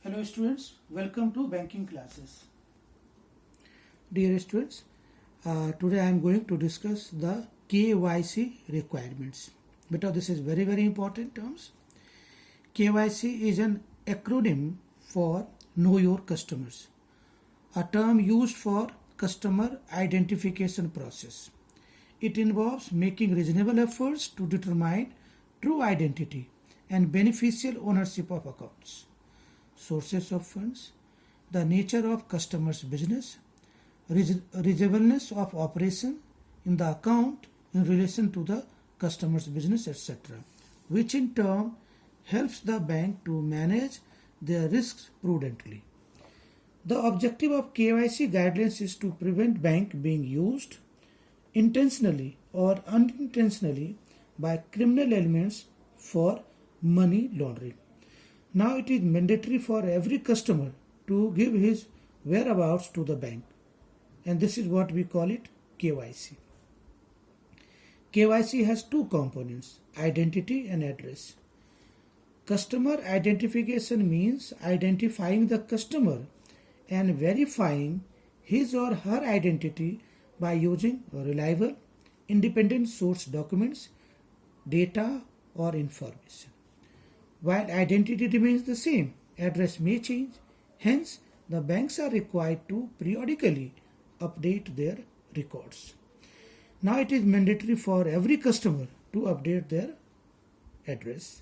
Hello students, welcome to banking classes. Dear students, today I am going to discuss the KYC requirements. Beta, this is very important terms. KYC is an acronym for Know Your Customers, a term used for customer identification process. It involves making reasonable efforts to determine true identity and beneficial ownership of accounts, sources of funds, the nature of customer's business, reasonableness of operation in the account in relation to the customer's business, etc., which in turn helps the bank to manage their risks prudently. The objective of KYC guidelines is to prevent bank being used intentionally or unintentionally by criminal elements for money laundering. Now it is mandatory for every customer to give his whereabouts to the bank, and this is what we call it KYC. KYC has two components, identity and address. Customer identification means identifying the customer and verifying his or her identity by using reliable, independent source documents, data or information. While identity remains the same, address may change. Hence, the banks are required to periodically update their records. Now it is mandatory for every customer to update their address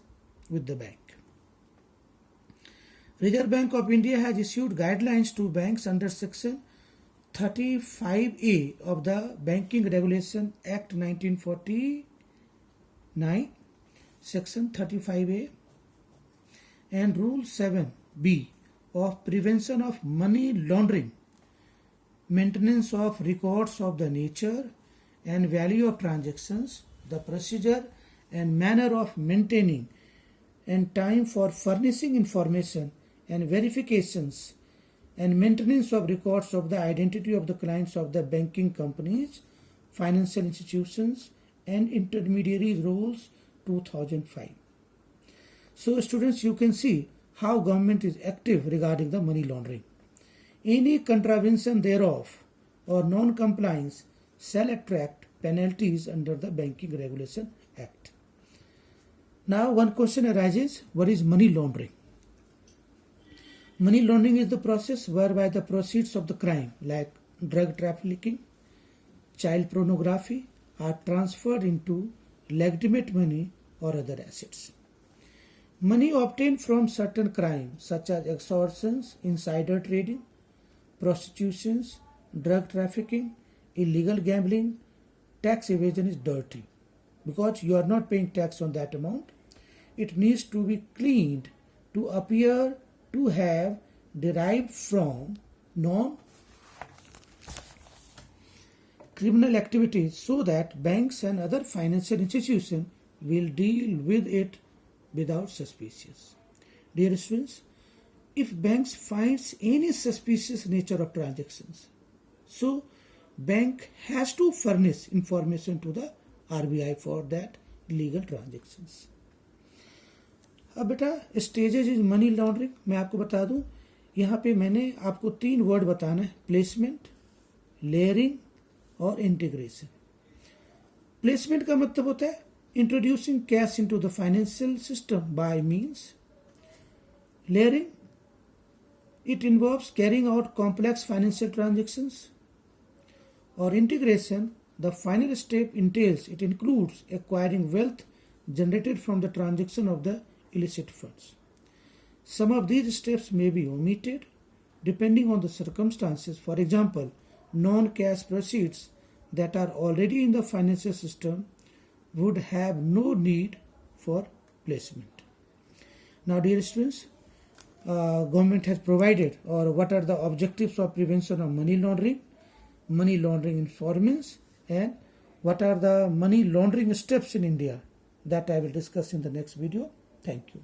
with the bank. Reserve Bank of India has issued guidelines to banks under Section 35A of the Banking Regulation Act 1949, Section 35A, and Rule 7B of Prevention of Money Laundering, maintenance of records of the nature and value of transactions, the procedure and manner of maintaining, and time for furnishing information and verifications, and maintenance of records of the identity of the clients of the banking companies, financial institutions, and intermediaries rules 2005. So students, you can see how government is active regarding the money laundering. Any contravention thereof or non-compliance shall attract penalties under the Banking Regulation Act. Now one question arises, what is money laundering? Money laundering is the process whereby the proceeds of the crime like drug trafficking, child pornography are transferred into legitimate money or other assets. Money obtained from certain crimes such as extortions, insider trading, prostitutions, drug trafficking, illegal gambling, tax evasion is dirty because you are not paying tax on that amount. It needs to be cleaned to appear to have derived from non-criminal activities so that banks and other financial institutions will deal with it without suspicious. Dear students, if banks finds any suspicious nature of transactions, so bank has to furnish information to the RBI for that illegal transactions. अब बेटा stages is money laundering मैं आपको बता दूं, यहाँ पे मैंने आपको 3 वर्ड बताना है, प्लेसमेंट, लेयरिंग और इंटीग्रेशन। प्लेसमेंट का मतलब होता है introducing cash into the financial system by means. Layering, it involves carrying out complex financial transactions. Or integration, the final step entails, it includes acquiring wealth generated from the transaction of the illicit funds. Some of these steps may be omitted depending on the circumstances. For example, non-cash proceeds that are already in the financial system would have no need for placement. Now dear students, government has provided, or what are the objectives of prevention of money laundering informants, and what are the money laundering steps in India, that I will discuss in the next video. Thank you.